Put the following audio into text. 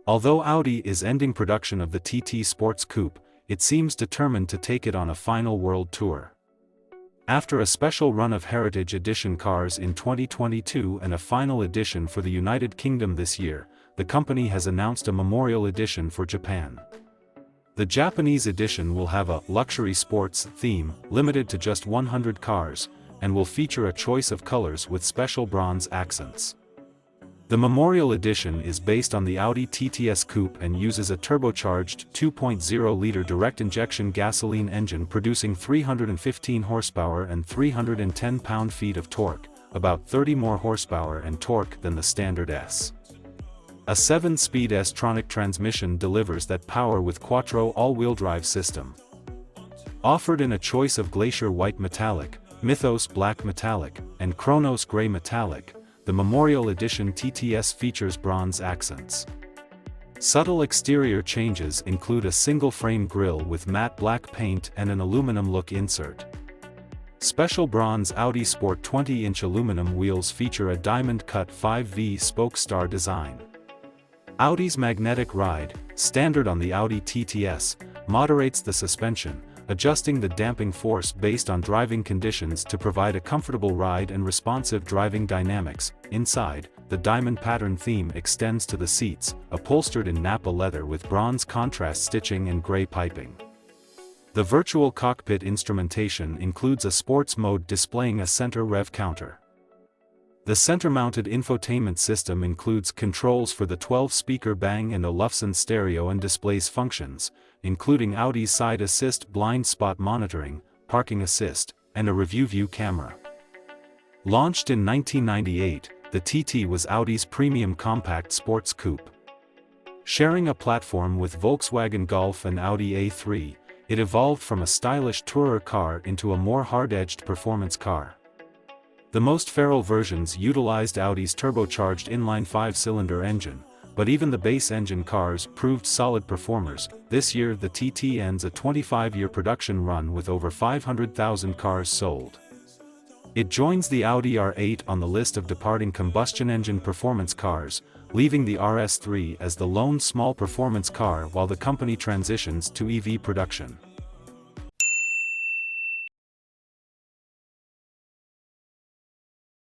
Although Audi is ending production of the TT Sports Coupe, it seems determined to take it on a final world tour. After a special run of Heritage Edition cars in 2022 and a final edition for the United Kingdom this year, the company has announced a Memorial Edition for Japan. The Japanese edition will have a luxury sports theme, limited to just 100 cars, and will feature a choice of colors with special bronze accents. The Memorial Edition is based on the Audi TTS Coupe and uses a turbocharged 2.0-liter direct-injection gasoline engine producing 315 horsepower and 310 pound-feet of torque, about 30 more horsepower and torque than the standard S. A 7-speed S-tronic transmission delivers that power with Quattro all-wheel drive system. Offered in a choice of Glacier White Metallic, Mythos Black Metallic, and Chronos Gray Metallic, the Memorial Edition TTS features bronze accents. Subtle exterior changes include a single-frame grille with matte black paint and an aluminum look insert. Special bronze Audi Sport 20-inch aluminum wheels feature a diamond-cut 5V spoke star design. Audi's magnetic ride, standard on the Audi TTS, moderates the suspension, adjusting the damping force based on driving conditions to provide a comfortable ride and responsive driving dynamics. Inside, the diamond pattern theme extends to the seats, upholstered in Nappa leather with bronze contrast stitching and gray piping. The virtual cockpit instrumentation includes a sports mode displaying a center rev counter. The center-mounted infotainment system includes controls for the 12-speaker Bang & Olufsen stereo and displays functions, including Audi's side assist blind spot monitoring, parking assist, and a review view camera. Launched in 1998, the TT was Audi's premium compact sports coupe. Sharing a platform with Volkswagen Golf and Audi A3, it evolved from a stylish tourer car into a more hard-edged performance car. The most feral versions utilized Audi's turbocharged inline 5-cylinder engine, but even the base engine cars proved solid performers. This year the TT ends a 25-year production run with over 500,000 cars sold. It joins the Audi R8 on the list of departing combustion engine performance cars, leaving the RS3 as the lone small performance car while the company transitions to EV production.